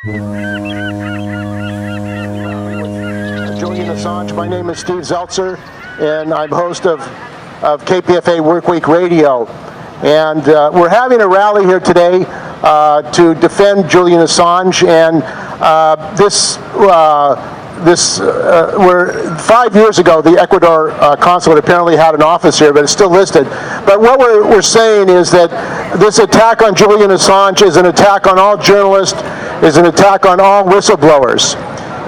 Julian Assange. My name is Steve Zeltzer, and I'm host of KPFA Workweek Radio. And we're having a rally here today to defend Julian Assange. And where 5 years ago, the Ecuador consulate apparently had an office here, but it's still listed. But what we're saying is that this attack on Julian Assange is an attack on all journalists, is an attack on all whistleblowers.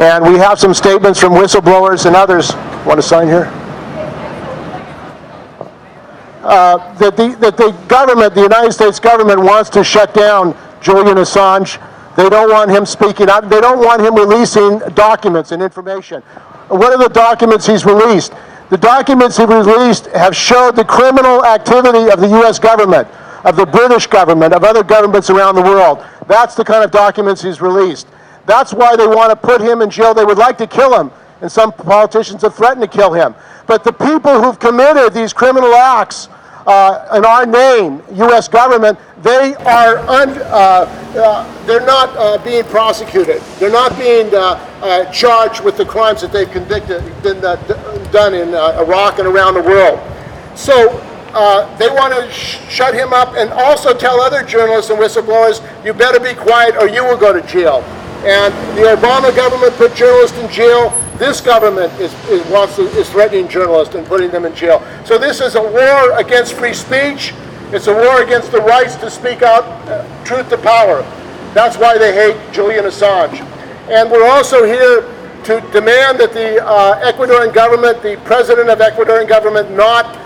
And we have some statements from whistleblowers and others. Want to sign here? That the government, the United States government, wants to shut down Julian Assange. They don't want him speaking out. They don't want him releasing documents and information. What are the documents he's released? The documents he released have showed the criminal activity of the U.S. government, of the British government, of other governments around the world. That's the kind of documents he's released. That's why they want to put him in jail. They would like to kill him, and some politicians have threatened to kill him. But the people who've committed these criminal acts in our name, U.S. government, they are they're not being prosecuted. They're not being charged with the crimes that they've been done in Iraq and around the world. So they want to shut him up and also tell other journalists and whistleblowers, you better be quiet or you will go to jail. And the Obama government put journalists in jail. This government is threatening journalists and putting them in jail. So this is a war against free speech. It's a war against the rights to speak out truth to power. That's why they hate Julian Assange. And we're also here to demand that the Ecuadorian government, the president of Ecuadorian government, not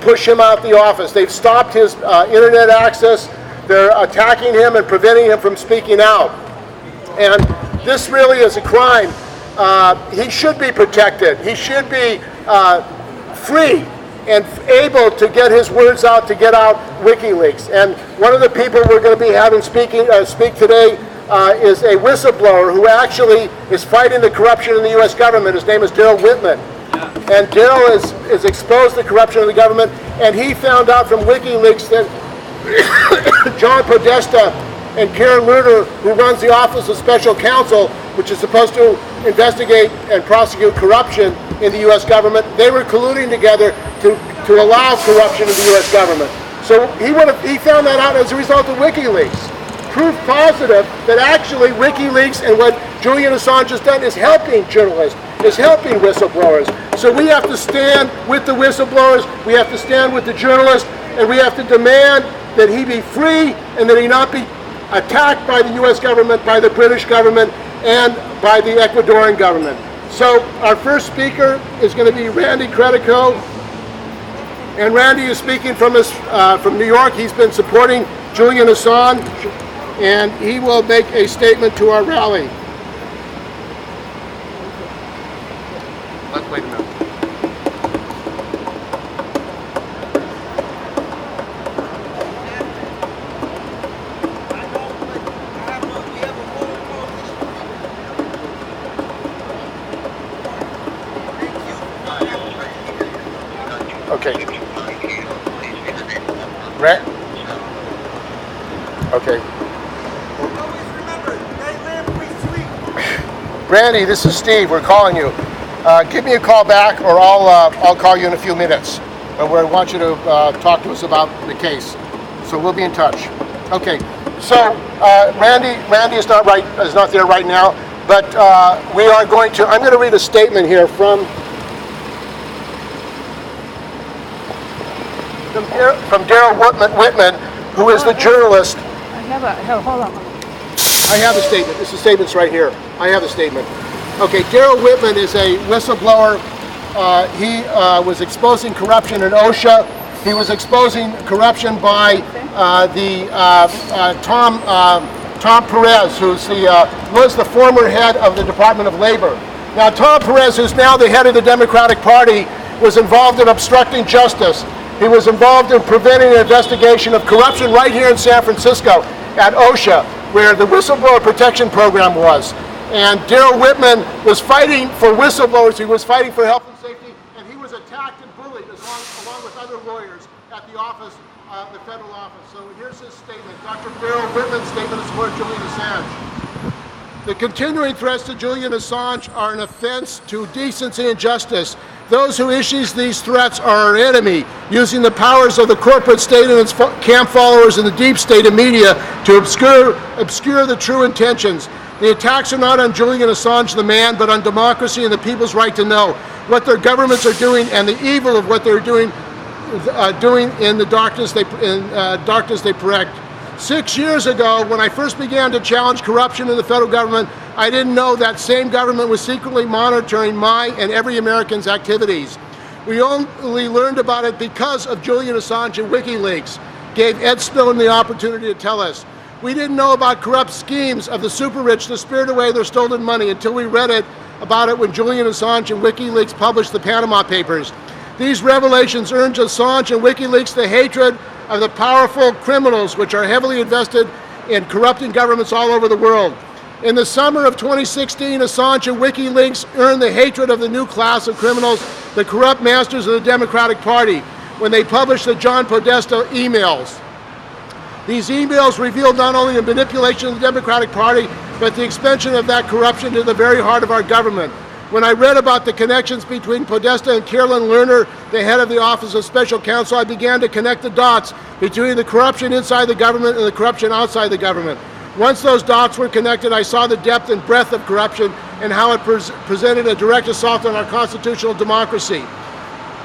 push him out the office. They've stopped his internet access. They're attacking him and preventing him from speaking out. And this really is a crime. He should be protected. He should be free and able to get his words out, to get out WikiLeaks. And one of the people we're going to be having speak today is a whistleblower who actually is fighting the corruption in the U.S. government. His name is Darrel Whitman. And Darrel has exposed the corruption of the government, and he found out from WikiLeaks that John Podesta and Karen Luder, who runs the Office of Special Counsel, which is supposed to investigate and prosecute corruption in the U.S. government, they were colluding together to allow corruption in the U.S. government. So he found that out as a result of WikiLeaks. Proof positive that actually WikiLeaks and what Julian Assange has done is helping journalists, is helping whistleblowers. So we have to stand with the whistleblowers, we have to stand with the journalists, and we have to demand that he be free and that he not be attacked by the U.S. government, by the British government, and by the Ecuadorian government. So our first speaker is going to be Randy Credico, and Randy is speaking from New York. He's been supporting Julian Assange, and he will make a statement to our rally. Let's wait a minute. Okay. Right? Okay. Randy, this is Steve. We're calling you. Give me a call back, or I'll call you in a few minutes. But we want you to talk to us about the case. So we'll be in touch. Okay. So Randy is not there right now, but we are going to. I'm going to read a statement here from Darrel Whitman, who is the journalist. Hold on. I have the statement. This is statements right here. I have the statement. Okay, Darrel Whitman is a whistleblower. He was exposing corruption in OSHA. He was exposing corruption by Tom Perez, who was the former head of the Department of Labor. Now, Tom Perez, who's now the head of the Democratic Party, was involved in obstructing justice. He was involved in preventing an investigation of corruption right here in San Francisco at OSHA, where the Whistleblower Protection Program was. And Darrel Whitman was fighting for whistleblowers. He was fighting for health and safety, and he was attacked and bullied along with other lawyers at the office, the federal office. So here's his statement. Dr. Darrel Whitman's statement is for Julian Assange. The continuing threats to Julian Assange are an offense to decency and justice. Those who issue these threats are our enemy, using the powers of the corporate state and its camp followers in the deep state and media to obscure the true intentions. The attacks are not on Julian Assange, the man, but on democracy and the people's right to know what their governments are doing and the evil of what they're doing in the darkness they project. 6 years ago, when I first began to challenge corruption in the federal government, I didn't know that same government was secretly monitoring my and every American's activities. We only learned about it because of Julian Assange and WikiLeaks gave Ed Snowden the opportunity to tell us. We didn't know about corrupt schemes of the super rich to spirit away their stolen money until we read about it when Julian Assange and WikiLeaks published the Panama Papers. These revelations earned Assange and WikiLeaks the hatred of the powerful criminals which are heavily invested in corrupting governments all over the world. In the summer of 2016, Assange and WikiLeaks earned the hatred of the new class of criminals, the corrupt masters of the Democratic Party, when they published the John Podesta emails. These emails revealed not only the manipulation of the Democratic Party, but the expansion of that corruption to the very heart of our government. When I read about the connections between Podesta and Carolyn Lerner, the head of the Office of Special Counsel, I began to connect the dots between the corruption inside the government and the corruption outside the government. Once those dots were connected, I saw the depth and breadth of corruption and how it presented a direct assault on our constitutional democracy.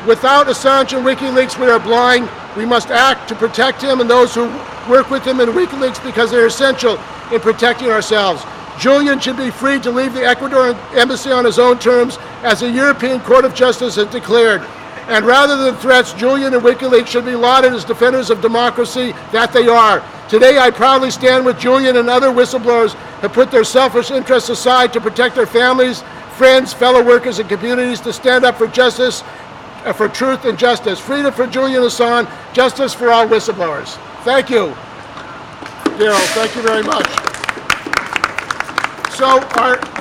Without Assange and WikiLeaks, we are blind. We must act to protect him and those who work with him in WikiLeaks because they're essential in protecting ourselves. Julian should be free to leave the Ecuadorian embassy on his own terms, as the European Court of Justice has declared. And rather than threats, Julian and WikiLeaks should be lauded as defenders of democracy that they are. Today, I proudly stand with Julian and other whistleblowers who put their selfish interests aside to protect their families, friends, fellow workers, and communities, to stand up for justice, for truth and justice. Freedom for Julian Assange, justice for all whistleblowers. Thank you. Darrell, thank you very much. So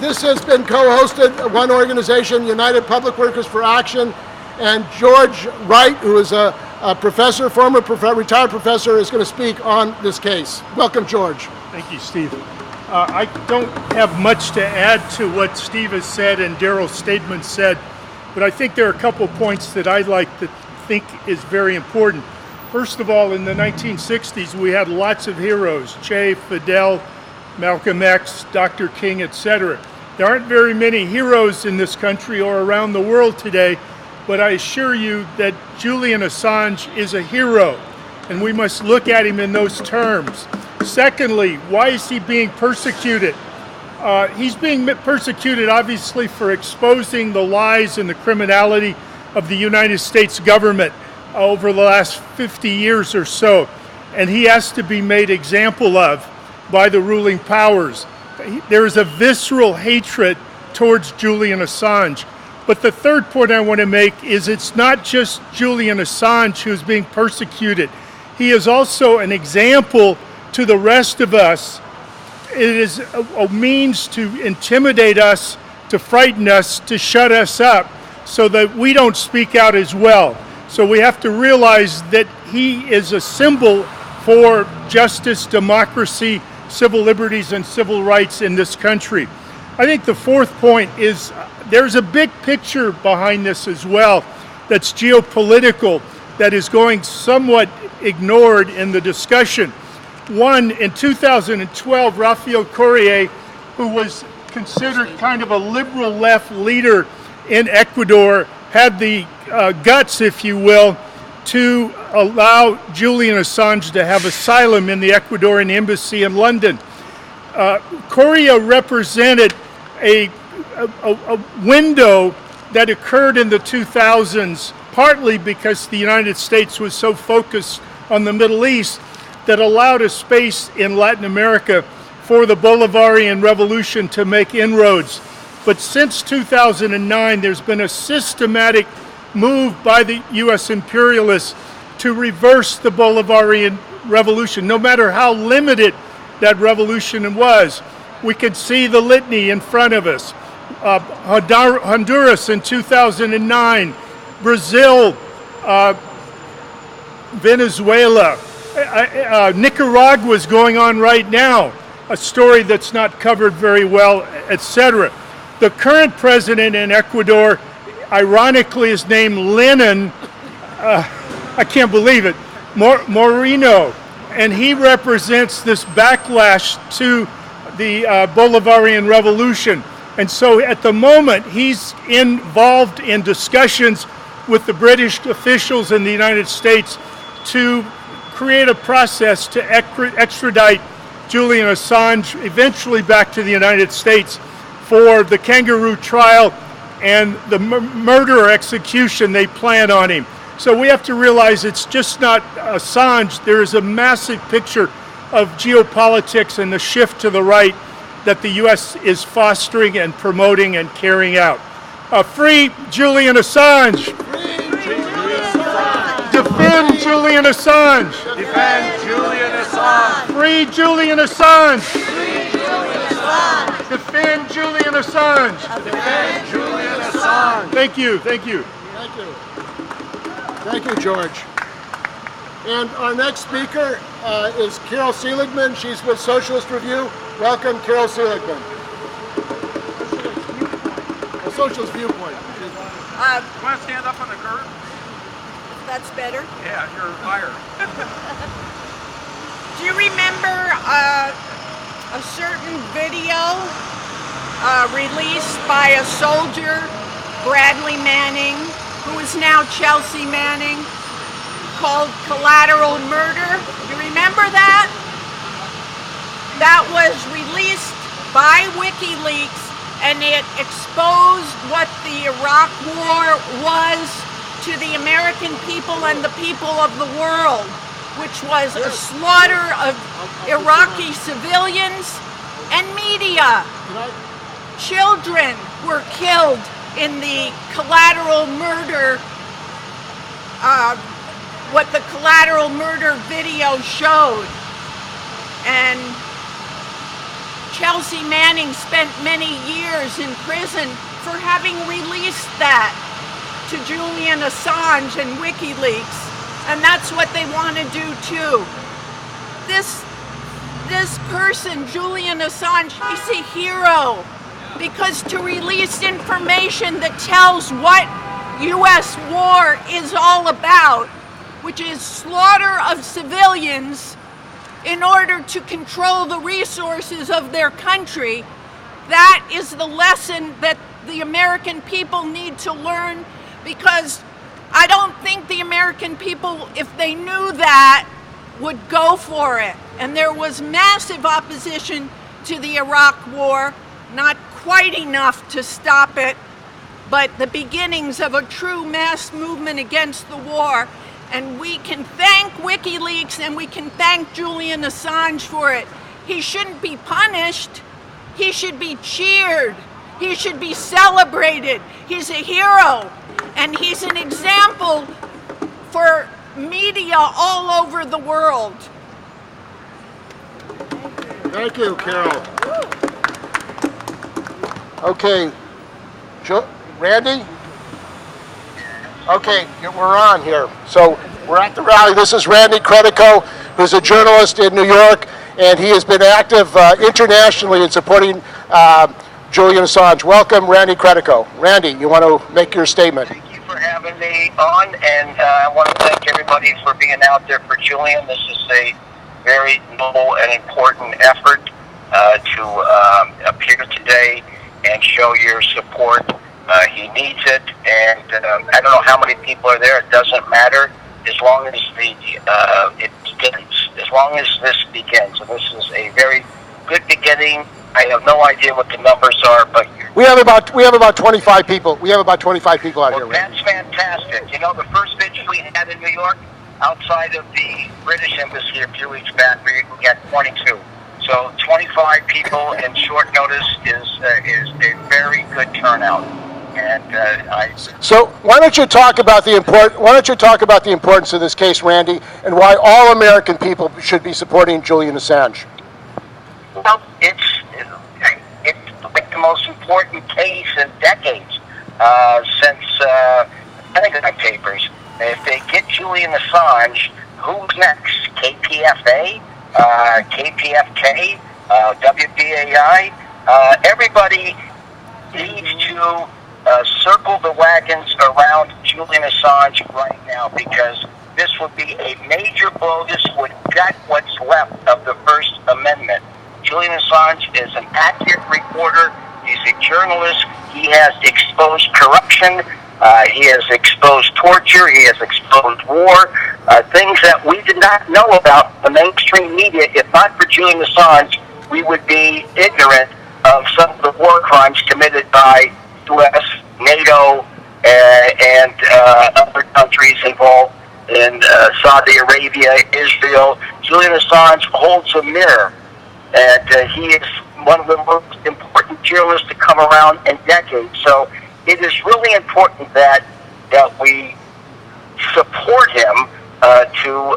this has been co-hosted, one organization, United Public Workers for Action, and George Wright, who is a professor, retired professor, is going to speak on this case. Welcome, George. Thank you, Steve. I don't have much to add to what Steve has said and Darrell's statement said, but I think there are a couple points that I'd like to think is very important. First of all, in the 1960s, we had lots of heroes, Che, Fidel, Malcolm X, Dr. King, etc. There aren't very many heroes in this country or around the world today, but I assure you that Julian Assange is a hero, and we must look at him in those terms. Secondly, why is he being persecuted? He's being persecuted, obviously, for exposing the lies and the criminality of the United States government over the last 50 years or so, and he has to be made example of by the ruling powers. There is a visceral hatred towards Julian Assange. But the third point I want to make is it's not just Julian Assange who's being persecuted. He is also an example to the rest of us. It is a means to intimidate us, to frighten us, to shut us up, so that we don't speak out as well. So we have to realize that he is a symbol for justice, democracy, civil liberties, and civil rights in this country. I think the fourth point is there's a big picture behind this as well that's geopolitical, that is going somewhat ignored in the discussion. One, in 2012, Rafael Correa, who was considered kind of a liberal left leader in Ecuador, had the guts, if you will, to allow Julian Assange to have asylum in the Ecuadorian embassy in London. Correa represented a window that occurred in the 2000s, partly because the United States was so focused on the Middle East, that allowed a space in Latin America for the Bolivarian Revolution to make inroads. But since 2009, there's been a systematic move by the U.S. imperialists to reverse the Bolivarian Revolution, no matter how limited that revolution was. We can see the litany in front of us. Honduras in 2009, Brazil, Venezuela, Nicaragua is going on right now. a story that's not covered very well, etc. The current president in Ecuador, ironically, is named Lenin. I can't believe it, Moreno, and he represents this backlash to the Bolivarian Revolution. And so at the moment, he's involved in discussions with the British officials in the United States to create a process to extradite Julian Assange eventually back to the United States for the kangaroo trial and the murder or execution they plan on him. So we have to realize it's just not Assange. There is a massive picture of geopolitics and the shift to the right that the U.S. is fostering and promoting and carrying out. Free Julian Assange! Free Julian Assange! Defend Julian Assange! Defend Julian Assange! Free Julian Assange! Free Julian Assange! Defend Julian Assange! Defend Julian Assange! Thank you, thank you. Thank you. Thank you, George. And our next speaker is Carol Seligman. She's with Socialist Review. Welcome, Carol Seligman. Socialist Viewpoint. You want to stand up on the curb? That's better. Yeah, you're higher. Do you remember a certain video released by a soldier, Bradley Manning, who is now Chelsea Manning, called Collateral Murder? You remember that? That was released by WikiLeaks, and it exposed what the Iraq War was to the American people and the people of the world, which was a slaughter of Iraqi civilians and media. Children were killed in the collateral murder, what the collateral murder video showed. And Chelsea Manning spent many years in prison for having released that to Julian Assange and WikiLeaks, and that's what they want to do too. This person, Julian Assange, he's a hero, because to release information that tells what U.S. war is all about, which is slaughter of civilians in order to control the resources of their country, that is the lesson that the American people need to learn, because I don't think the American people, if they knew that, would go for it. And there was massive opposition to the Iraq War, not quite enough to stop it, but the beginnings of a true mass movement against the war. And we can thank WikiLeaks and we can thank Julian Assange for it. He shouldn't be punished. He should be cheered. He should be celebrated. He's a hero. And he's an example for media all over the world. Thank you, Carol. Okay, Randy? Okay, we're on here. So we're at the rally. This is Randy Credico, who's a journalist in New York, and he has been active internationally in supporting Julian Assange. Welcome, Randy Credico. Randy, you want to make your statement? Thank you for having me on, and I want to thank everybody for being out there for Julian. This is a very noble and important effort to appear today and show your support. He needs it, and I don't know how many people are there. It doesn't matter as long as it begins. As long as this begins, and this is a very good beginning. I have no idea what the numbers are, but we have about 25 people. We have about 25 people out here. That's fantastic. You know, the first vigil we had in New York, outside of the British Embassy a few weeks back, we had 22. So 25 people in short notice is a very good turnout. And So why don't you talk about the importance of this case, Randy, and why all American people should be supporting Julian Assange? Well, it's like the most important case in decades since Pentagon Papers. If they get Julian Assange, who's next? KPFA, KPFK, WBAI. Everybody needs to circle the wagons around Julian Assange right now, because this would be a major blow. This would gut what's left of the First Amendment. Julian Assange is an accurate reporter. He's a journalist. He has exposed corruption. He has exposed torture. He has exposed war. Things that we did not know about the mainstream media. If not for Julian Assange, we would be ignorant of some of the war crimes committed by U.S., NATO, and other countries involved in Saudi Arabia, Israel. Julian Assange holds a mirror, and he is one of the most important journalists to come around in decades. So it is really important that we support him, to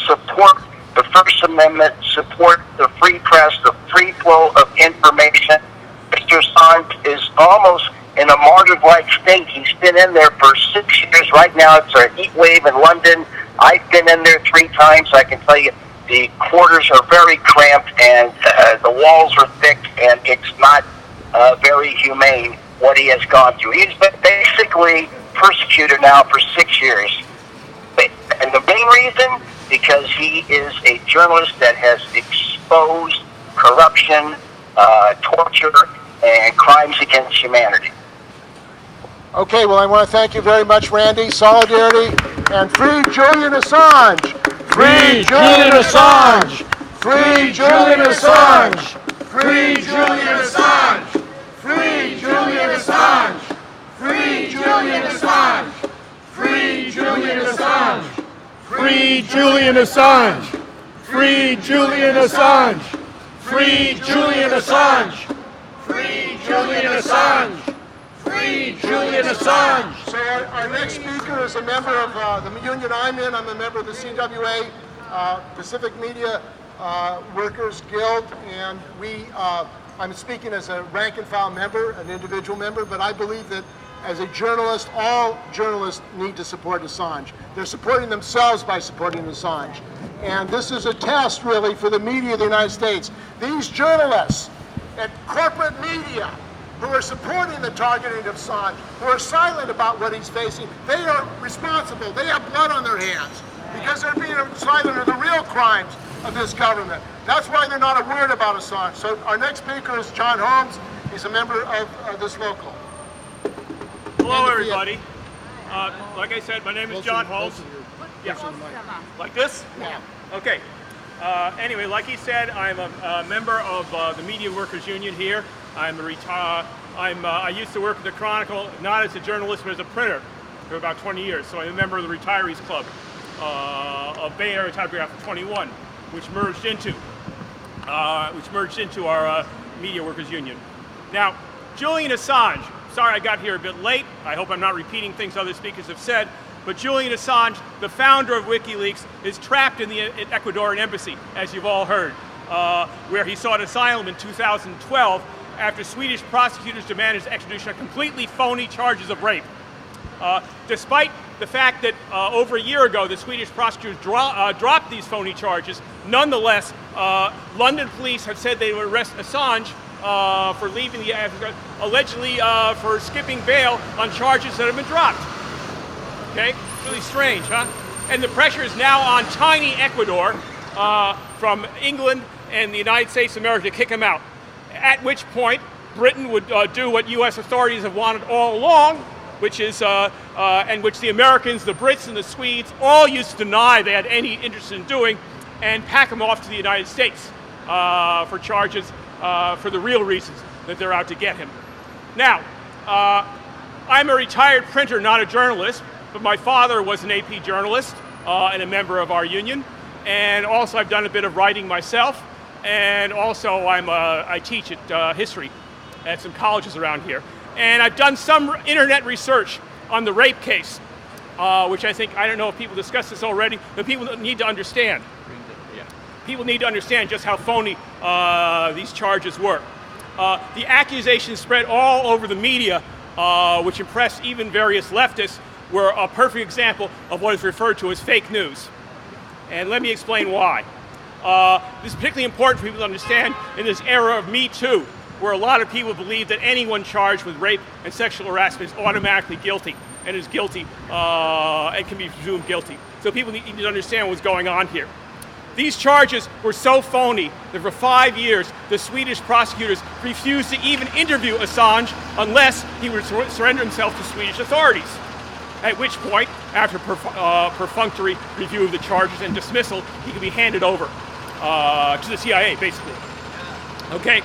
support the First Amendment, support the free press, the free flow of information. Mr. Assange is almost in a martyr-like state. He's been in there for 6 years. Right now it's a heat wave in London. I've been in there 3 times. I can tell you the quarters are very cramped, and the walls are thick, and it's not very humane what he has gone through. He's been basically persecuted now for 6 years. And the main reason, because he is a journalist that has exposed corruption, torture, and crimes against humanity. Okay, well, I want to thank you very much, Randy. Solidarity and free Julian Assange! Free Julian Assange! Free Julian Assange! Free Julian Assange! Free Julian Assange! Free Julian Assange! Free Julian Assange! Free Julian Assange! Free Julian Assange! Free Julian Assange! Free Julian Assange! Free Julian Assange! So our next speaker is a member of the union I'm in. I'm a member of the CWA, Pacific Media Workers Guild, and I'm speaking as a rank and file member, an individual member, but I believe that as a journalist, all journalists need to support Assange. They're supporting themselves by supporting Assange. And this is a test, really, for the media of the United States. These journalists and corporate media who are supporting the targeting of Assange, who are silent about what he's facing, they are responsible. They have blood on their hands because they're being silent of the real crimes of this government. That's why they're not worried about Assange. So our next speaker is John Holmes. He's a member of this local. Hello, everybody. Like I said, my name is John Holmes. Yeah. Like this? Yeah. Okay. Anyway, like he said, I'm a member of the Media Workers Union here. I used to work at the Chronicle, not as a journalist, but as a printer for about 20 years. So I'm a member of the Retirees Club of Bay Area Typographic 21, which merged into our Media Workers Union. Now, Julian Assange. Sorry I got here a bit late. I hope I'm not repeating things other speakers have said. But Julian Assange, the founder of WikiLeaks, is trapped in the Ecuadorian embassy, as you've all heard, where he sought asylum in 2012 after Swedish prosecutors demanded his extradition on completely phony charges of rape. Despite the fact that over a year ago the Swedish prosecutors dropped these phony charges, nonetheless, London police have said they would arrest Assange for leaving allegedly for skipping bail on charges that have been dropped. Okay, really strange, huh? And the pressure is now on tiny Ecuador from England and the United States of America to kick him out. At which point, Britain would do what U.S. authorities have wanted all along, which is, and which the Americans, the Brits, and the Swedes all used to deny they had any interest in doing, and pack him off to the United States for charges for the real reasons that they're out to get him. Now, I'm a retired printer, not a journalist, but my father was an AP journalist and a member of our union, and also I've done a bit of writing myself, and also I teach history at some colleges around here. And I've done some internet research on the rape case, which I don't know if people discussed this already, but people need to understand. People need to understand just how phony these charges were. The accusations spread all over the media, which impressed even various leftists, were a perfect example of what is referred to as fake news. And let me explain why. This is particularly important for people to understand in this era of Me Too, where a lot of people believe that anyone charged with rape and sexual harassment is automatically guilty and is guilty and can be presumed guilty. So people need to understand what's going on here. These charges were so phony that for 5 years, the Swedish prosecutors refused to even interview Assange unless he would surrender himself to Swedish authorities. At which point, after perfunctory review of the charges and dismissal, he could be handed over to the CIA, basically. Okay.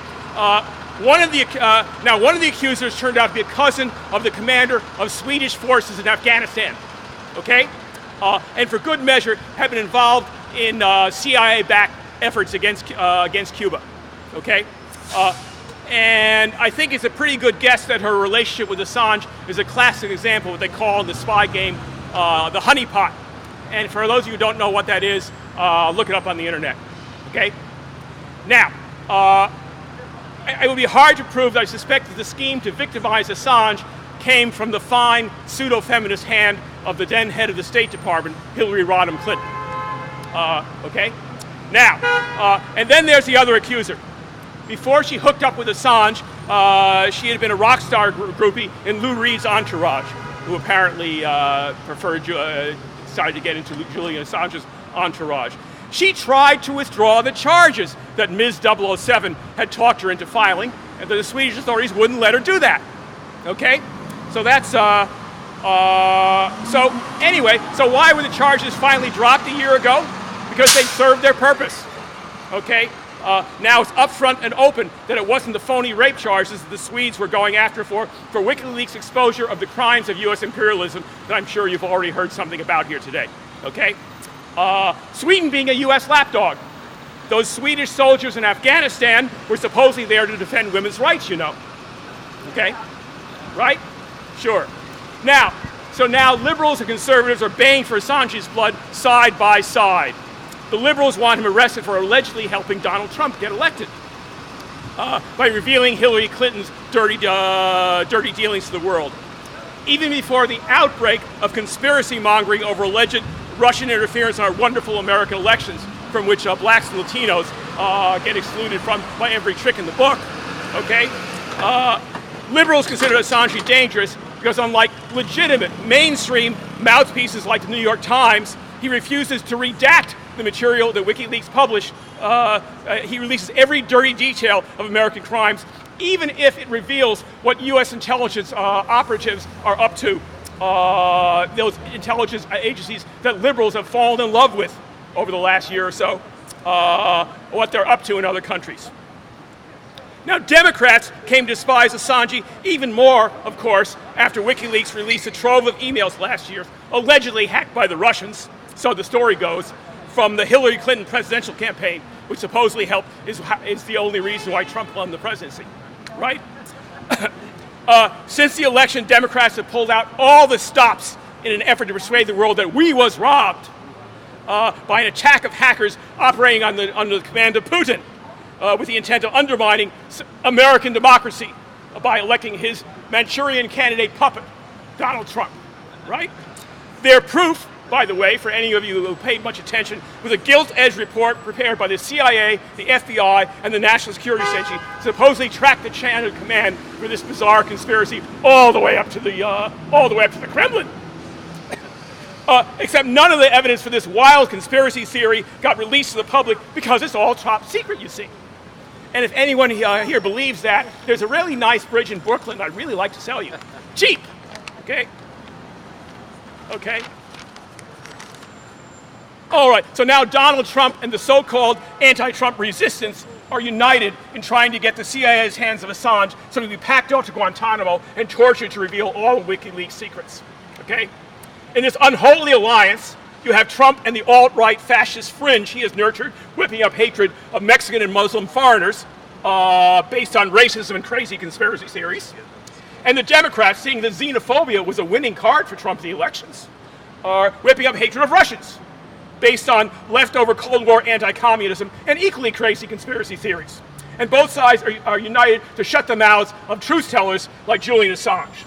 One of the accusers turned out to be a cousin of the commander of Swedish forces in Afghanistan. Okay, and for good measure, had been involved in CIA-backed efforts against Cuba. Okay, and I think it's a pretty good guess that her relationship with Assange is a classic example of what they call in the spy game the honeypot. And for those of you who don't know what that is, look it up on the internet. Okay, now. It would be hard to prove that I suspect that the scheme to victimize Assange came from the fine pseudo-feminist hand of the then head of the State Department, Hillary Rodham Clinton. Okay? Now, and then there's the other accuser. Before she hooked up with Assange, she had been a rock star groupie in Lou Reed's entourage, who apparently decided to get into Julian Assange's entourage. She tried to withdraw the charges that Ms. 007 had talked her into filing, and the Swedish authorities wouldn't let her do that. Okay? So that's, so anyway, so why were the charges finally dropped a year ago? Because they served their purpose. Okay? Now it's upfront and open that it wasn't the phony rape charges that the Swedes were going after for WikiLeaks' exposure of the crimes of U.S. imperialism that I'm sure you've already heard something about here today. Okay? Sweden being a U.S. lapdog. Those Swedish soldiers in Afghanistan were supposedly there to defend women's rights, you know. Okay? Right? Sure. Now, so now liberals and conservatives are baying for Assange's blood side by side. The liberals want him arrested for allegedly helping Donald Trump get elected by revealing Hillary Clinton's dirty dealings to the world. Even before the outbreak of conspiracy mongering over alleged Russian interference in our wonderful American elections, from which blacks and Latinos get excluded from by every trick in the book. Okay, liberals consider Assange dangerous because, unlike legitimate mainstream mouthpieces like the New York Times, he refuses to redact the material that WikiLeaks published. He releases every dirty detail of American crimes, even if it reveals what U.S. intelligence operatives are up to. Those intelligence agencies that liberals have fallen in love with over the last year or so, what they're up to in other countries. Now, Democrats came to despise Assange even more, of course, after WikiLeaks released a trove of emails last year, allegedly hacked by the Russians, so the story goes, from the Hillary Clinton presidential campaign, which supposedly is the only reason why Trump won the presidency, right? Since the election, Democrats have pulled out all the stops in an effort to persuade the world that we was robbed by an attack of hackers operating under the command of Putin with the intent of undermining American democracy by electing his Manchurian candidate puppet, Donald Trump, right? Their proof, by the way, for any of you who paid much attention, was a gilt-edged report prepared by the CIA, the FBI, and the National Security Agency, supposedly tracked the chain of command for this bizarre conspiracy all the way up to the Kremlin. Except none of the evidence for this wild conspiracy theory got released to the public because it's all top secret, you see. And if anyone here believes that, there's a really nice bridge in Brooklyn I'd really like to sell you. Cheap, okay? Okay? All right, so now Donald Trump and the so-called anti-Trump resistance are united in trying to get the CIA's hands of Assange so to be packed off to Guantanamo and tortured to reveal all of WikiLeaks' secrets, okay? In this unholy alliance, you have Trump and the alt-right fascist fringe he has nurtured, whipping up hatred of Mexican and Muslim foreigners based on racism and crazy conspiracy theories. And the Democrats, seeing that xenophobia was a winning card for Trump in the elections, are whipping up hatred of Russians based on leftover Cold War anti-communism and equally crazy conspiracy theories. And both sides are united to shut the mouths of truth-tellers like Julian Assange.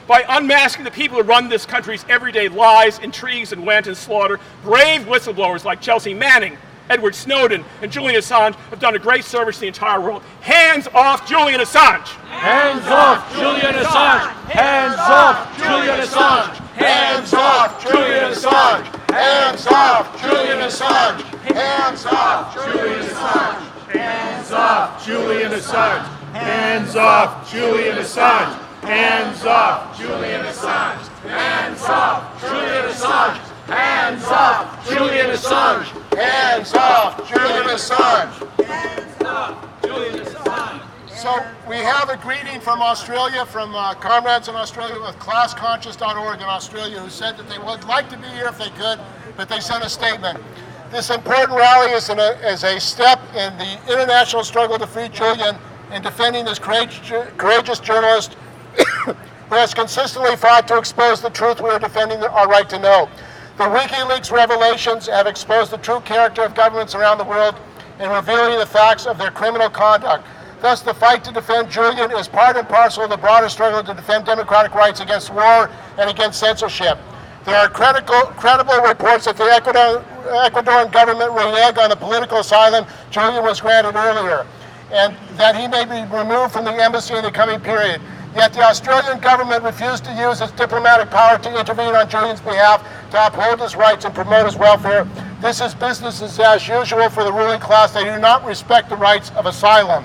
By unmasking the people who run this country's everyday lies, intrigues, and wanton slaughter, brave whistleblowers like Chelsea Manning Edward Snowden, and Julian Assange have done a great service to the entire world. Hands off Julian Assange! Hands off Julian Assange! Hands off Julian Assange! Hands off Julian Assange! Hands off Julian Assange! Hands off Julian Assange! Hands off Julian Assange! Hands off Julian Assange! Hands off Julian Assange! Hands off Julian Assange! Hands off Julian Assange! Hands off Julian Assange! Hands off Julian Assange! So we have a greeting from Australia, from comrades in Australia with classconscious.org in Australia, who said that they would like to be here if they could, but they sent a statement. This important rally is a step in the international struggle to free Julian in defending this courageous journalist who has consistently fought to expose the truth we are defending our right to know. The WikiLeaks revelations have exposed the true character of governments around the world in revealing the facts of their criminal conduct. Thus, the fight to defend Julian is part and parcel of the broader struggle to defend democratic rights against war and against censorship. There are credible reports that the Ecuadorian government reneged on the political asylum Julian was granted earlier, and that he may be removed from the embassy in the coming period. Yet the Australian government refused to use its diplomatic power to intervene on Julian's behalf to uphold his rights and promote his welfare. This is business as usual for the ruling class. They do not respect the rights of asylum.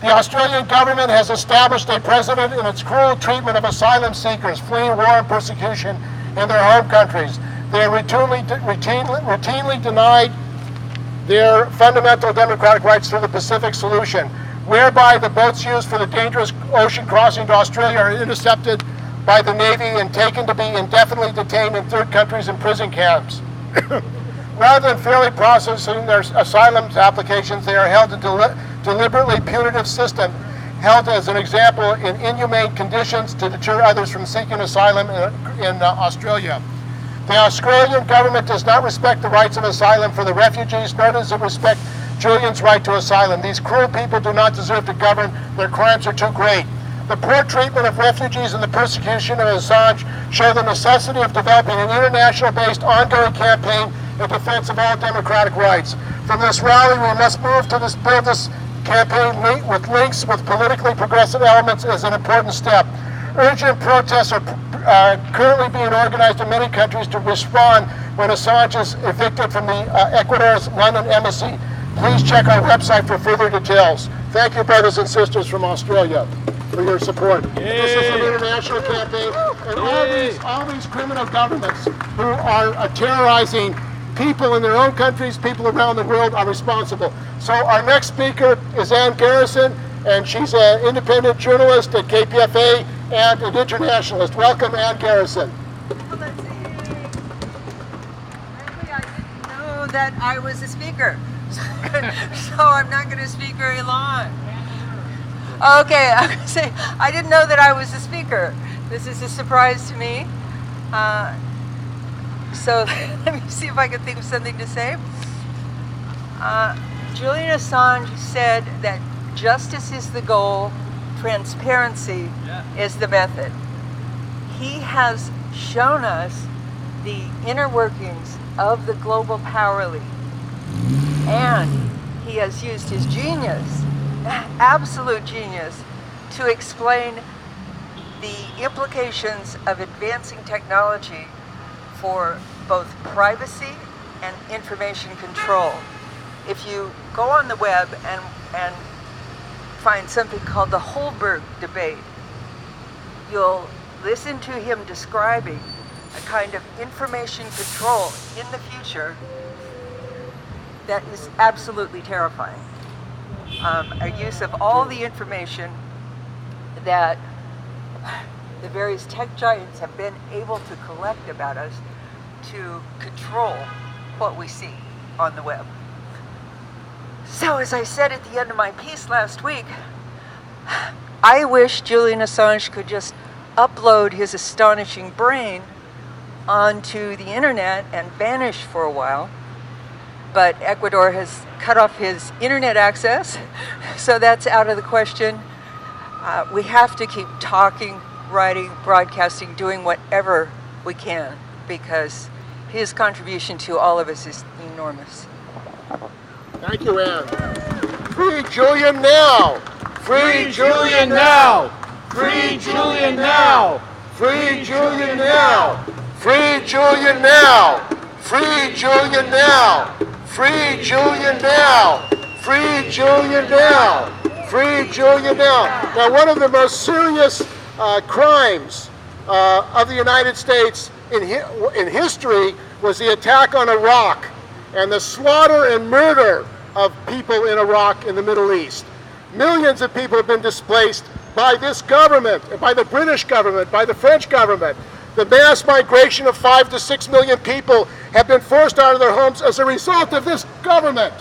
The Australian government has established a precedent in its cruel treatment of asylum seekers fleeing war and persecution in their home countries. They are routinely denied their fundamental democratic rights through the Pacific Solution, whereby the boats used for the dangerous ocean crossing to Australia are intercepted by the Navy and taken to be indefinitely detained in third countries and prison camps. Rather than fairly processing their asylum applications, they are held in deliberately punitive system, held as an example in inhumane conditions to deter others from seeking asylum in Australia. The Australian government does not respect the rights of asylum for the refugees, nor does it respect Julian's right to asylum. These cruel people do not deserve to govern. Their crimes are too great. The poor treatment of refugees and the persecution of Assange show the necessity of developing an international-based ongoing campaign in defense of all democratic rights. From this rally, we must move to build this campaign with links with politically progressive elements as an important step. Urgent protests are currently being organized in many countries to respond when Assange is evicted from the Ecuador's London embassy. Please check our website for further details. Thank you, brothers and sisters from Australia, for your support. This is an international campaign, and all these criminal governments who are terrorizing people in their own countries, people around the world, are responsible. So our next speaker is Ann Garrison, and she's an independent journalist at KPFA and an internationalist. Welcome, Ann Garrison. Well, let's see. Frankly, I didn't know that I was a speaker, so I'm not going to speak very long. Okay, I was going to say, I didn't know that I was a speaker. This is a surprise to me. So let me see if I can think of something to say. Julian Assange said that justice is the goal, transparency is the method. He has shown us the inner workings of the global power league, and he has used his genius, absolute genius, to explain the implications of advancing technology for both privacy and information control. If you go on the web and find something called the Holberg debate, you'll listen to him describing a kind of information control in the future that is absolutely terrifying. A use of all the information that the various tech giants have been able to collect about us to control what we see on the web. So, as I said at the end of my piece last week, I wish Julian Assange could just upload his astonishing brain onto the internet and vanish for a while. But Ecuador has cut off his internet access, so that's out of the question. We have to keep talking, writing, broadcasting, doing whatever we can, because his contribution to all of us is enormous. Thank you, Ann. Free Julian now! Free Julian now! Free Julian now! Free Julian now! Free Julian now! Free Julian now! Free Julian now! Free Julian now! Free Julian now! Now, one of the most serious crimes of the United States in history was the attack on Iraq and the slaughter and murder of people in Iraq in the Middle East. Millions of people have been displaced by this government, by the British government, by the French government. The mass migration of 5 to 6 million people have been forced out of their homes as a result of this government.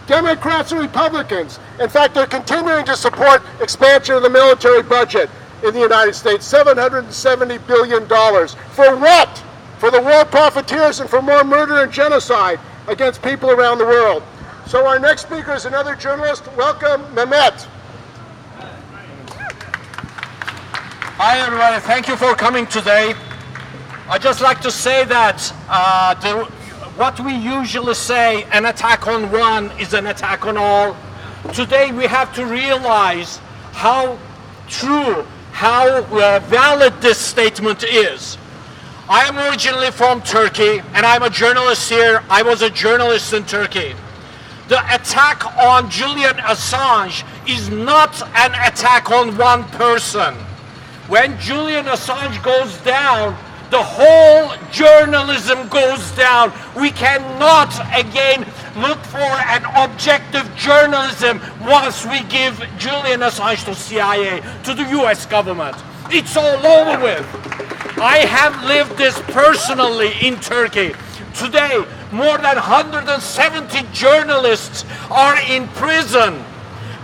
Democrats and Republicans, in fact, they're continuing to support expansion of the military budget in the United States, $770 billion. For what? For the war profiteers and for more murder and genocide against people around the world. So our next speaker is another journalist. Welcome, Mehmet. Hi everybody, thank you for coming today. I'd just like to say that what we usually say, an attack on one is an attack on all. Today we have to realize how true, how valid this statement is. I am originally from Turkey and I'm a journalist here. I was a journalist in Turkey. The attack on Julian Assange is not an attack on one person. When Julian Assange goes down, the whole journalism goes down. We cannot again look for an objective journalism once we give Julian Assange to CIA, to the US government. It's all over with. I have lived this personally in Turkey. Today, more than 170 journalists are in prison,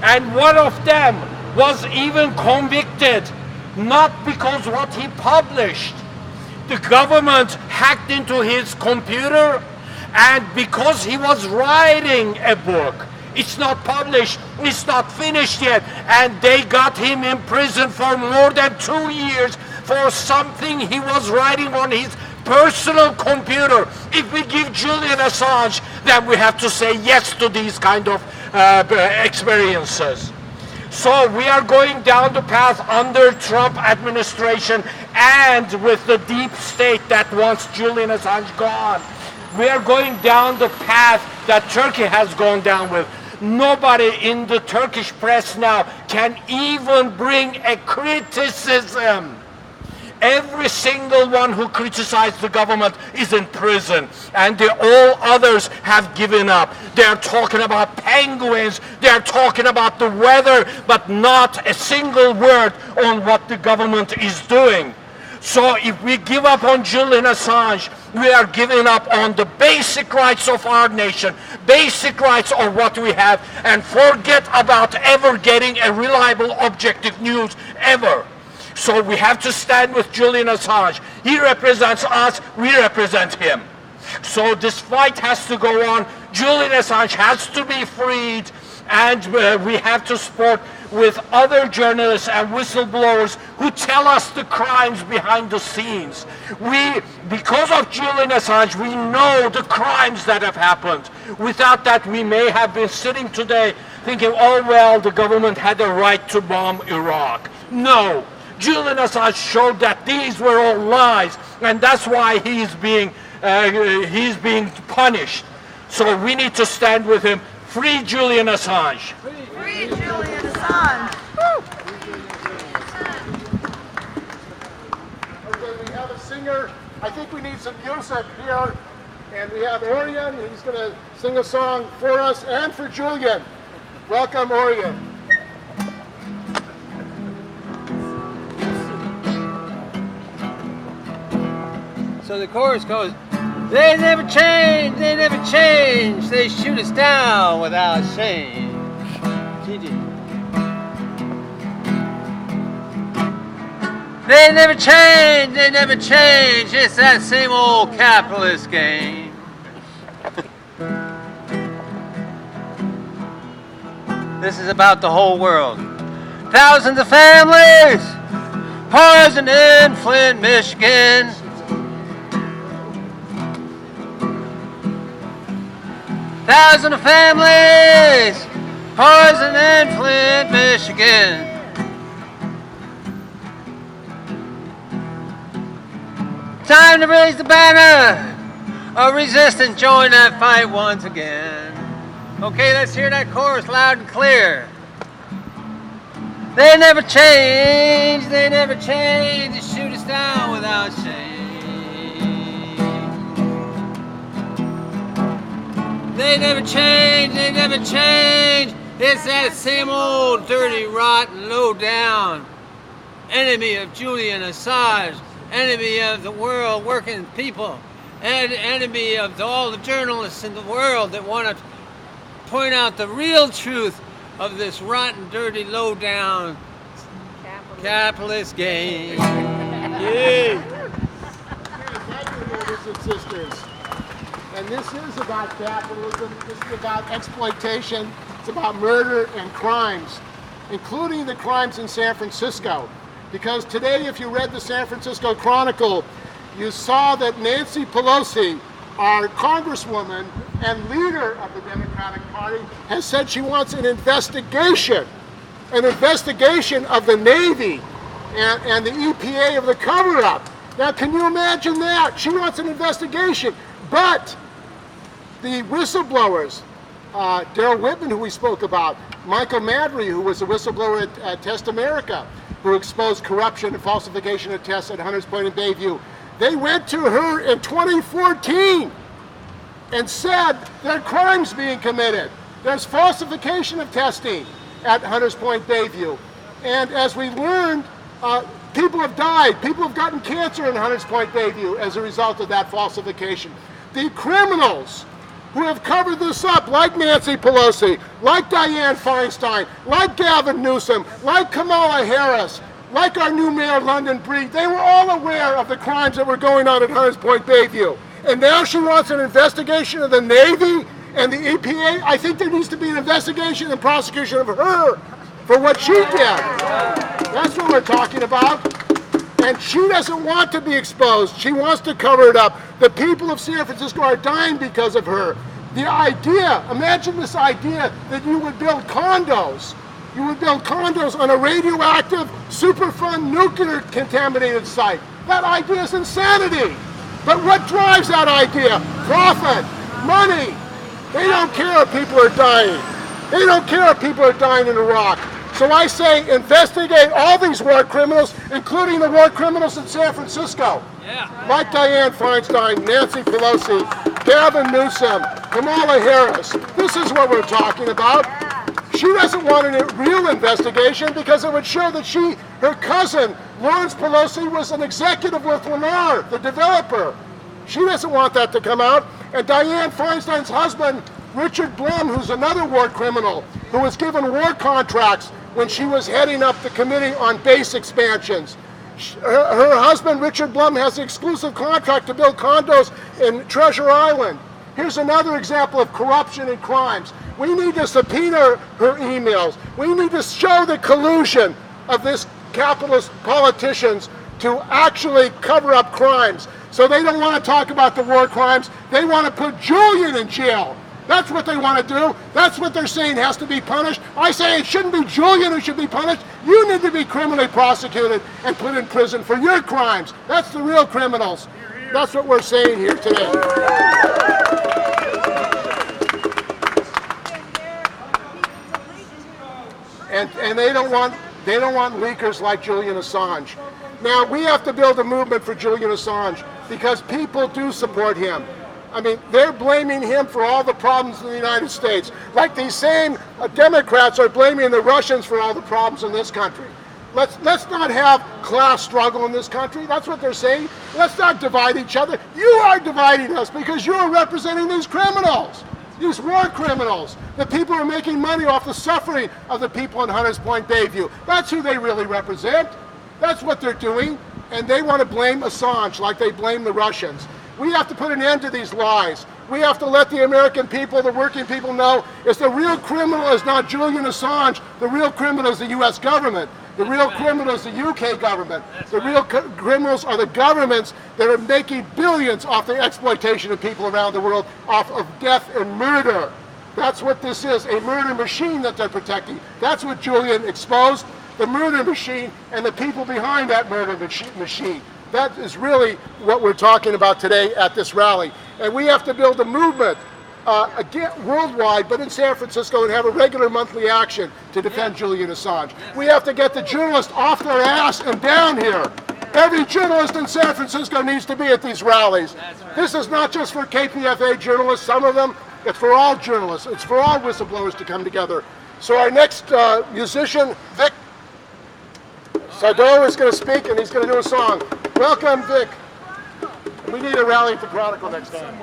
and one of them was even convicted, not because what he published. The government hacked into his computer, and because he was writing a book, it's not published, it's not finished yet, and they got him in prison for more than 2 years for something he was writing on his personal computer. If we give Julian Assange, then we have to say yes to these kind of experiences. So we are going down the path under Trump administration and with the deep state that wants Julian Assange gone. We are going down the path that Turkey has gone down with. Nobody in the Turkish press now can even bring a criticism. Every single one who criticized the government is in prison, and all others have given up. They're talking about penguins, they're talking about the weather, but not a single word on what the government is doing. So if we give up on Julian Assange, we are giving up on the basic rights of our nation, basic rights of what we have, and forget about ever getting a reliable, objective news, ever. So we have to stand with Julian Assange. He represents us, we represent him. So this fight has to go on. Julian Assange has to be freed, and we have to support with other journalists and whistleblowers who tell us the crimes behind the scenes. Because of Julian Assange, we know the crimes that have happened. Without that, we may have been sitting today thinking, oh well, the government had a right to bomb Iraq. No. Julian Assange showed that these were all lies, and that's why he's being punished. So we need to stand with him. Free Julian Assange. Free Julian Assange. Okay, we have a singer. I think we need some music here. And we have Orion. He's going to sing a song for us and for Julian. Welcome, Orion. So the chorus goes, they never change, they never change, they shoot us down without shame. They never change, it's that same old capitalist game. This is about the whole world. Thousands of families poisoned in Flint, Michigan. Thousands of families poisoned in Flint, Michigan. Time to raise the banner of resistance, join that fight once again. Okay, let's hear that chorus loud and clear. They never change, they shoot us down without shame. They never change, it's that same old dirty, rotten, low down enemy of Julian Assange, enemy of the world, working people, and enemy of all the journalists in the world that want to point out the real truth of this rotten, dirty, low-down capitalist game. Yay! Brothers and sisters, and this is about capitalism. This is about exploitation. It's about murder and crimes, including the crimes in San Francisco. Because today, if you read the San Francisco Chronicle, you saw that Nancy Pelosi, our congresswoman and leader of the Democratic Party, has said she wants an investigation of the Navy and the EPA of the cover-up. Now, can you imagine that? She wants an investigation, but the whistleblowers, D.R.Rel. Whitman, who we spoke about, Michael Madry, who was a whistleblower at Test America, who exposed corruption and falsification of tests at Hunters Point and Bayview, they went to her in 2014 and said there are crimes being committed. There's falsification of testing at Hunters Point, Bayview. And as we learned, people have died. People have gotten cancer in Hunters Point, Bayview as a result of that falsification. The criminals who have covered this up, like Nancy Pelosi, like Dianne Feinstein, like Gavin Newsom, like Kamala Harris, like our new mayor, London Breed, they were all aware of the crimes that were going on at Hunters Point, Bayview. And now she wants an investigation of the Navy and the EPA. I think there needs to be an investigation and prosecution of her for what she did. That's what we're talking about. And she doesn't want to be exposed. She wants to cover it up. The people of San Francisco are dying because of her. The idea, imagine this idea that you would build condos. You would build condos on a radioactive, Superfund nuclear contaminated site. That idea is insanity. But what drives that idea? Profit, money. They don't care if people are dying. They don't care if people are dying in Iraq. So I say investigate all these war criminals, including the war criminals in San Francisco. Yeah. Like Dianne Feinstein, Nancy Pelosi, Gavin Newsom, Kamala Harris. This is what we're talking about. She doesn't want a real investigation because it would show that her cousin, Lawrence Pelosi, was an executive with Lennar, the developer. She doesn't want that to come out. And Dianne Feinstein's husband, Richard Blum, who's another war criminal, who was given war contracts when she was heading up the Committee on Base Expansions. Her husband, Richard Blum, has the exclusive contract to build condos in Treasure Island. Here's another example of corruption and crimes. We need to subpoena her emails. We need to show the collusion of this capitalist politicians to actually cover up crimes. So they don't want to talk about the war crimes. They want to put Julian in jail. That's what they want to do. That's what they're saying has to be punished. I say it shouldn't be Julian who should be punished. You need to be criminally prosecuted and put in prison for your crimes. That's the real criminals. That's what we're saying here today. And they don't want leakers like Julian Assange. Now we have to build a movement for Julian Assange because people do support him. I mean, they're blaming him for all the problems in the United States. Like these same Democrats are blaming the Russians for all the problems in this country. Let's not have class struggle in this country. That's what they're saying. Let's not divide each other. You are dividing us because you're representing these criminals, these war criminals, the people who are making money off the suffering of the people in Hunters Point, Bayview. That's who they really represent. That's what they're doing. And they want to blame Assange like they blame the Russians. We have to put an end to these lies. We have to let the American people, the working people know is the real criminal is not Julian Assange. The real criminal is the U.S. government. The real criminal is the UK government. The real criminals are the governments that are making billions off the exploitation of people around the world, off of death and murder. That's what this is, a murder machine that they're protecting. That's what Julian exposed, the murder machine and the people behind that murder machine. That is really what we're talking about today at this rally. And we have to build a movement again, worldwide, but in San Francisco, and have a regular monthly action to defend Julian Assange. We have to get the journalists off their ass and down here. Every journalist in San Francisco needs to be at these rallies. This is not just for KPFA journalists, some of them, it's for all journalists. It's for all whistleblowers to come together. So our next musician, Vic Sardor, is going to speak, and he's going to do a song. Welcome, Vic. We need a rally at the Chronicle next time.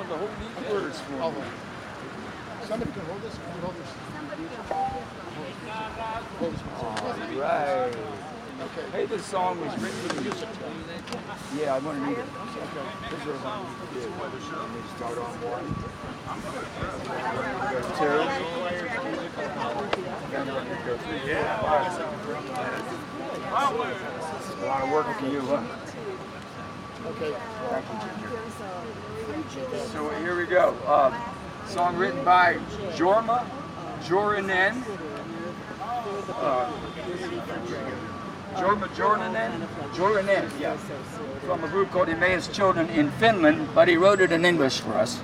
Somebody can hold this. Can you hold this? All right. Okay. Hey, this song was written for the music. Yeah, I'm going to need it. This is what I'm going to do. Let me start on one. Go two. Then we're going to go three. Yeah. A lot of work for you, huh? Okay. Thank you, Junior. So here we go. Song written by Jorma Jorinen. Jorinen, yeah. From a group called Emmaus Children in Finland, but he wrote it in English for us.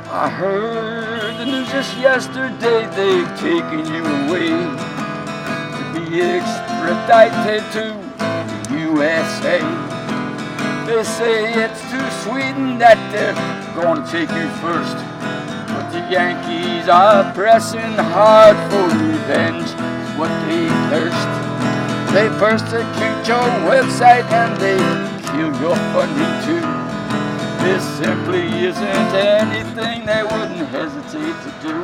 I heard the news just yesterday, they've taken you away to be extradited to the USA. They say it's to Sweden that they're going to take you first. But the Yankees are pressing hard for revenge, is what they thirst. They persecute your website and they kill your funding too. This simply isn't anything they wouldn't hesitate to do.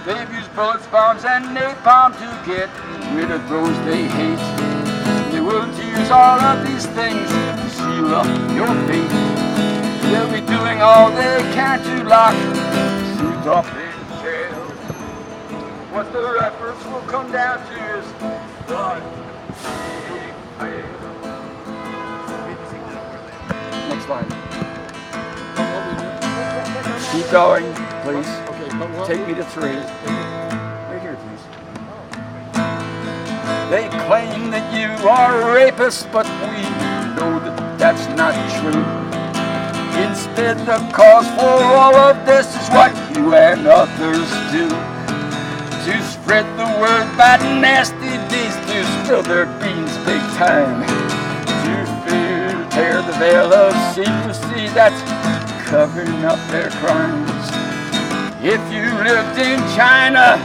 They've used bullets, bombs, and napalm to get rid of those they hate. They will use all of these things to seal up your fate. They'll be doing all they can to lock truth up in jail. What their efforts will come down to is blood. Next line. Keep going, please. Take me to 3. Right here, please. They claim that you are rapists, but we know that that's not true. Instead, the cause for all of this is what you and others do. To spread the word about nasty deeds, to spill their beans big time. To tear the veil of secrecy that's covering up their crimes. If you lived in China,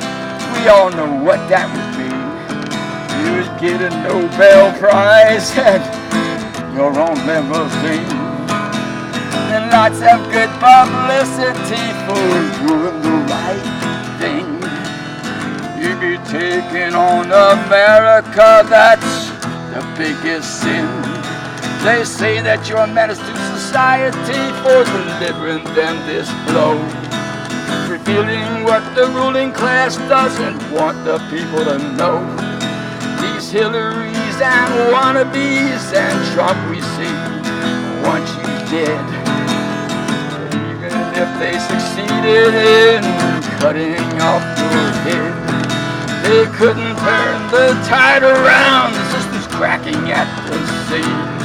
we all know what that would be. You would get a Nobel Prize and your own limousine. And lots of good publicity for doing the right thing. You'd be taking on America, that's the biggest sin. They say that you're a menace to society for delivering them this blow. Revealing what the ruling class doesn't want the people to know. These Hillarys and wannabes and Trump we see want you dead. Even if they succeeded in cutting off your head, they couldn't turn the tide around. The system's cracking at the seams.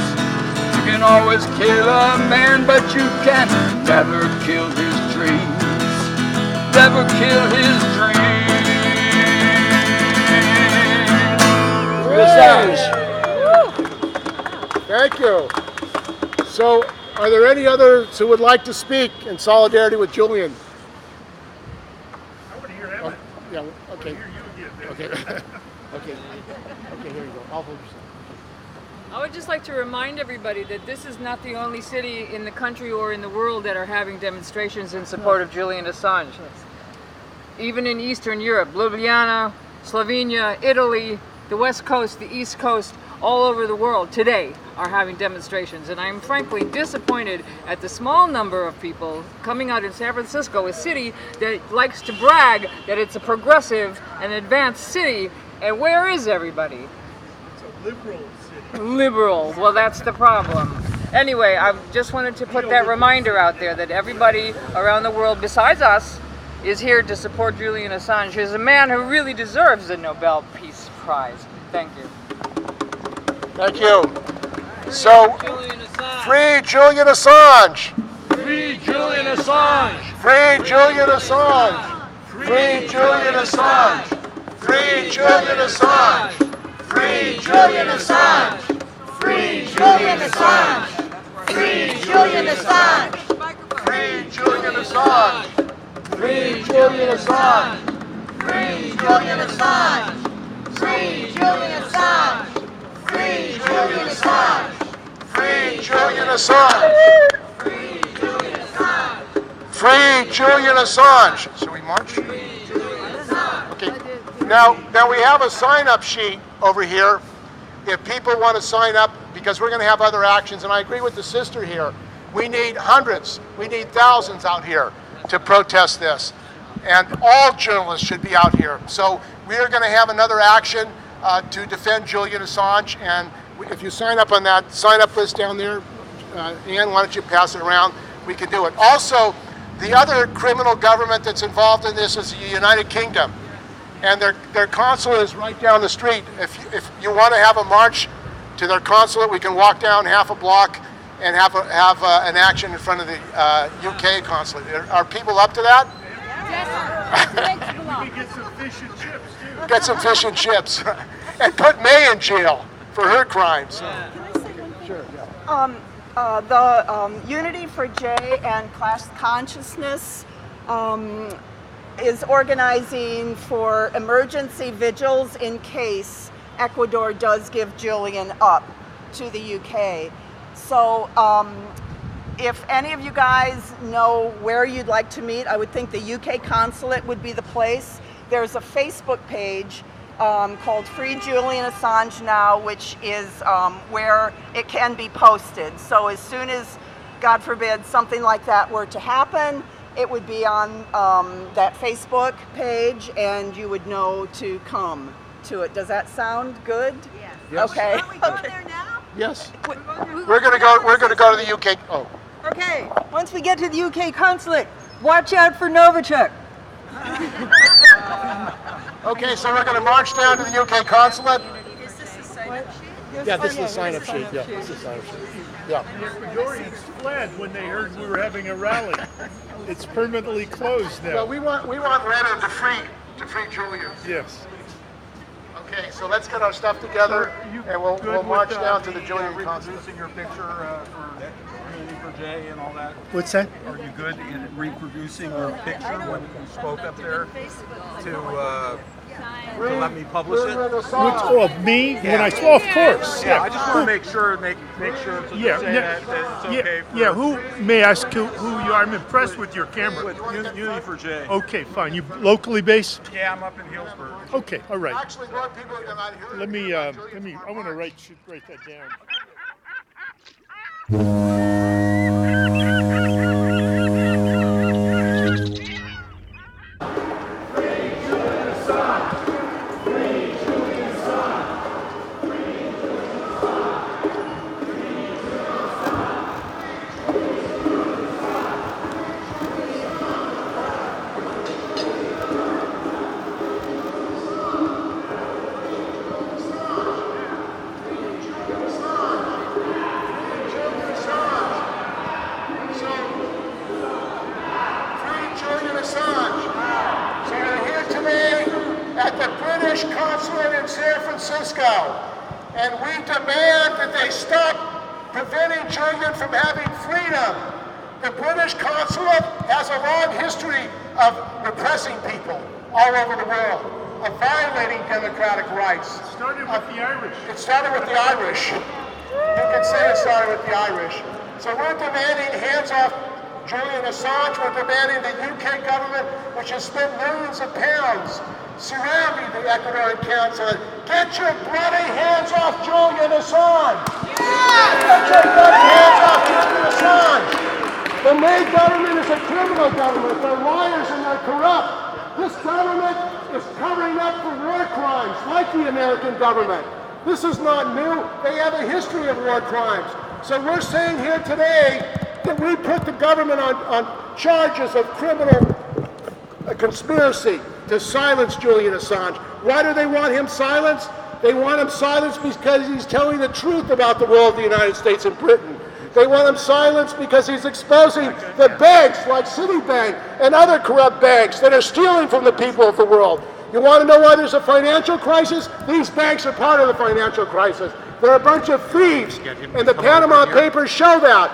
You can always kill a man, but you can never kill his dreams. Never kill his dreams. Thank you. So, are there any others who would like to speak in solidarity with Julian? I want to hear Emmett. Yeah, okay. I want to hear you again. Okay. Okay, here you go. I'll hold yourself. I would just like to remind everybody that this is not the only city in the country or in the world that are having demonstrations in support of Julian Assange. Even in Eastern Europe, Ljubljana, Slovenia, Italy, the West Coast, the East Coast, all over the world today are having demonstrations, and I'm frankly disappointed at the small number of people coming out in San Francisco, a city that likes to brag that it's a progressive and advanced city. And where is everybody? It's a liberal city. Liberal. Well, that's the problem. Anyway, I just wanted to put that reminder out there that everybody around the world besides us is here to support Julian Assange, who's a man who really deserves the Nobel Peace Prize. Thank you. Thank you. So, free Julian Assange. Free Julian Assange! Free Julian Assange. Free Julian Assange. Free Julian Assange. Free Julian Assange! Free Julian Assange! Free Julian Assange! Free Julian Assange. Free Julian Assange! Free Julian Assange! Free Julian Assange! Free Julian Assange! Free Julian Assange. Free Julian Assange! Free Julian Assange. Shall we march? Okay. Now we have a sign-up sheet over here. If people want to sign up, because we're going to have other actions, and I agree with the sister here. We need hundreds, we need thousands out here to protest this. And all journalists should be out here. So we are going to have another action to defend Julian Assange. And if you sign up on that sign-up list down there, Ann, why don't you pass it around? We can do it. Also, the other criminal government that's involved in this is the United Kingdom. And their consulate is right down the street. If you want to have a march to their consulate, we can walk down half a block and have an action in front of the UK consulate. Are people up to that? We can get some fish and chips too. Get some fish and chips. And put May in jail for her crimes. Can I say one thing? Sure, yeah. The Unity for J and Class Consciousness is organizing for emergency vigils in case Ecuador does give Julian up to the UK. So if any of you guys know where you'd like to meet, I would think the UK consulate would be the place. There's a Facebook page called Free Julian Assange Now, which is where it can be posted. So as soon as, God forbid, something like that were to happen, it would be on that Facebook page, and you would know to come to it. Does that sound good? Yes. Okay. Are we going there now? Yes. We're gonna go to the UK. Oh. Okay, once we get to the UK consulate, watch out for Novichok. Okay, so we're gonna march down to the UK consulate. Is this a sign-up sheet? Yeah, this is the sign-up sheet. Yeah, this is the sign-up sheet. Yeah. The Ecuadorians fled when they heard we were having a rally. It's permanently closed now. Well, we want Reddit to free Julian. Yes. Okay, so let's get our stuff together, and we'll march down to the Julian consulate. Reproducing your picture for Unity for J and all that? What's that? Are you good in reproducing your picture when you spoke up there to let me publish it? Of me? When I saw, of course. Yeah, I just want to make sure so you say that it's okay for... Yeah, who may I ask who you are? I'm impressed with your camera. With Unity for J. Okay, fine. You locally based? Yeah, I'm up in Healdsburg. Okay, all right. Actually, more people are out here. Let me, I want to write that down. Consulate in San Francisco, and we demand that they stop preventing Julian from having freedom. The British consulate has a long history of repressing people all over the world, of violating democratic rights. It started with the Irish. It started with the Irish. You can say it started with the Irish. So we're demanding hands off Julian Assange. We're demanding the UK government, which has spent millions of pounds surrounding the Ecuadorian consulate, Get your bloody hands off Julian Assange! Get your bloody hands off Julian Assange! The May government is a criminal government. They're liars and they're corrupt. This government is covering up for war crimes, like the American government. This is not new. They have a history of war crimes. So we're saying here today that we put the government on charges of criminal conspiracy to silence Julian Assange. Why do they want him silenced? They want him silenced because he's telling the truth about the role of the United States and Britain. They want him silenced because he's exposing the banks like Citibank and other corrupt banks that are stealing from the people of the world. You want to know why there's a financial crisis? These banks are part of the financial crisis. They're a bunch of thieves, and the Panama Papers show that.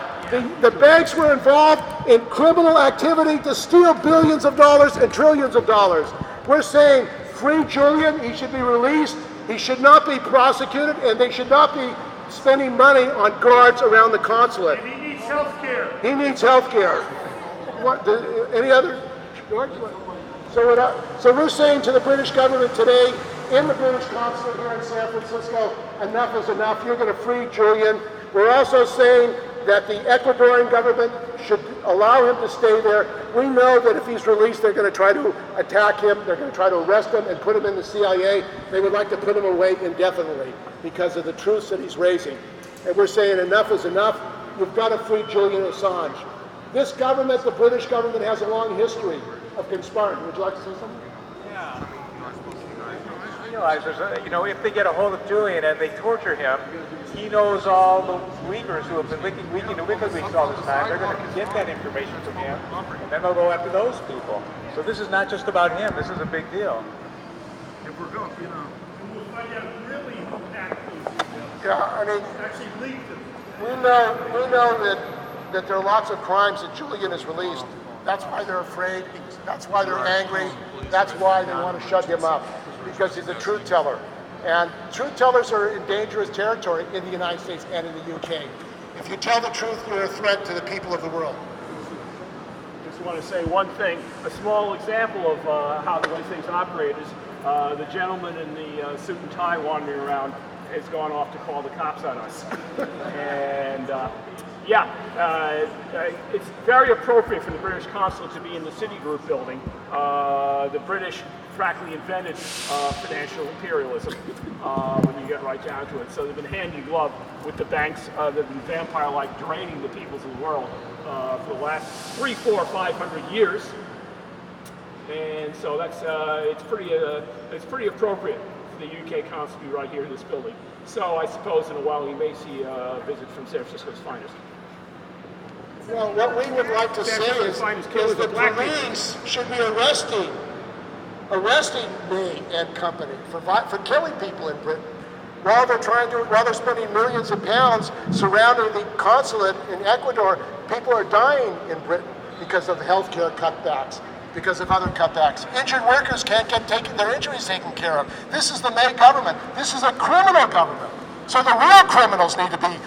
The banks were involved in criminal activity to steal billions of dollars and trillions of dollars. We're saying, free Julian, he should be released, he should not be prosecuted, and they should not be spending money on guards around the consulate. And he needs health care. He needs health care. What, any other, George? So we're saying to the British government today, in the British consulate here in San Francisco, enough is enough. You're going to free Julian. We're also saying that the Ecuadorian government should allow him to stay there. We know that if he's released, they're going to try to attack him. They're going to try to arrest him and put him in the CIA. They would like to put him away indefinitely because of the truths that he's raising. And we're saying enough is enough. You've got to free Julian Assange. This government, the British government, has a long history of conspiring. Would you like to say something? Yeah. Realize if they get a hold of Julian and they torture him, he knows all the leakers who have been leaking to WikiLeaks all this time. They're going to get that information from him, and then they'll go after those people. So this is not just about him. This is a big deal. If we're going, and we'll find out really who hacked those emails. Yeah, I mean, actually leaked them. We know that there are lots of crimes that Julian has released. That's why they're afraid. That's why they're angry. That's why they want to shut him up, because he's a truth teller. And truth tellers are in dangerous territory in the United States and in the UK. If you tell the truth, you're a threat to the people of the world. Just want to say one thing, a small example of how the way things operate is the gentleman in the suit and tie wandering around has gone off to call the cops on us. And it's very appropriate for the British consulate to be in the Citigroup building. The British practically invented financial imperialism when you get right down to it. So they've been hand in glove with the banks that have been vampire-like draining the peoples of the world for the last 300, 400, 500 years. And so that's it's pretty appropriate for the UK consul to be right here in this building. So I suppose in a while we may see a visit from San Francisco's finest. Well, what we would like to say is the police should be arresting me and company for killing people in Britain. While they're spending millions of pounds surrounding the consulate in Ecuador, people are dying in Britain because of healthcare cutbacks, because of other cutbacks. Injured workers can't get their injuries taken care of. This is the May government. This is a criminal government. So the real criminals need to be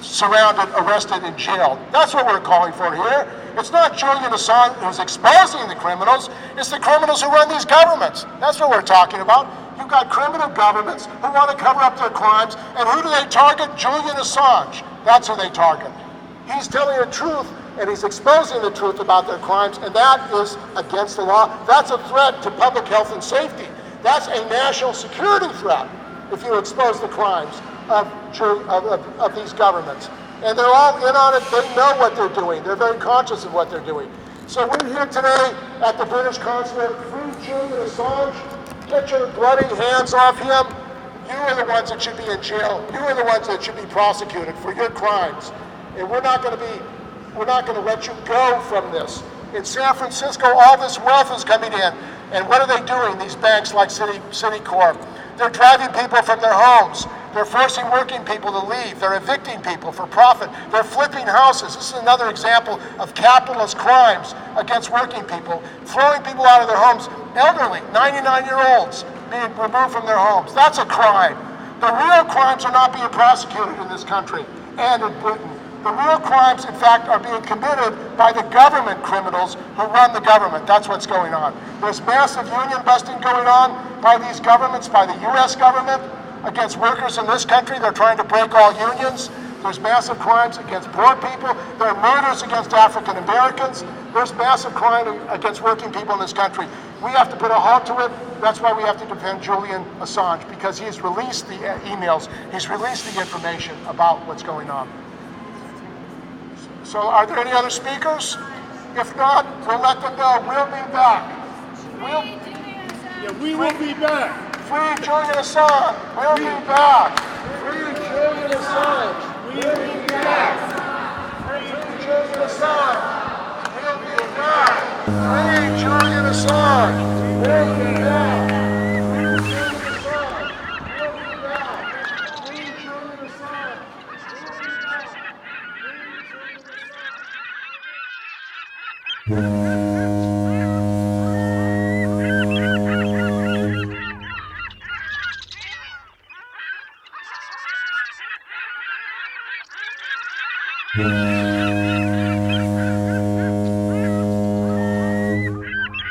surrounded, arrested, and jailed. That's what we're calling for here. It's not Julian Assange who's exposing the criminals, it's the criminals who run these governments. That's what we're talking about. You've got criminal governments who want to cover up their crimes, and who do they target? Julian Assange. That's who they target. He's telling the truth, and he's exposing the truth about their crimes, and that is against the law. That's a threat to public health and safety. That's a national security threat if you expose the crimes of these governments. And they're all in on it. They know what they're doing. They're very conscious of what they're doing. So we're here today at the British consulate. Free Julian Assange. Get your bloody hands off him. You are the ones that should be in jail. You are the ones that should be prosecuted for your crimes. And we're not going to let you go from this. In San Francisco, all this wealth is coming in. And what are they doing, these banks like Citicorp? They're driving people from their homes. They're forcing working people to leave. They're evicting people for profit. They're flipping houses. This is another example of capitalist crimes against working people, throwing people out of their homes, elderly, 99-year-olds being removed from their homes. That's a crime. The real crimes are not being prosecuted in this country and in Britain. The real crimes, in fact, are being committed by the government criminals who run the government. That's what's going on. There's massive union busting going on by these governments, by the U.S. government, against workers in this country. They're trying to break all unions. There's massive crimes against poor people. There are murders against African Americans. There's massive crime against working people in this country. We have to put a halt to it. That's why we have to defend Julian Assange, because he's released the emails. He's released the information about what's going on. So are there any other speakers? If not, we'll let them know. We'll be back. We will be back. Free Julian Assange. We'll be back. Free Julian Assange. We'll be back. Free Julian Assange. We'll be back. Free Julian Assange. We'll be back. Yeah.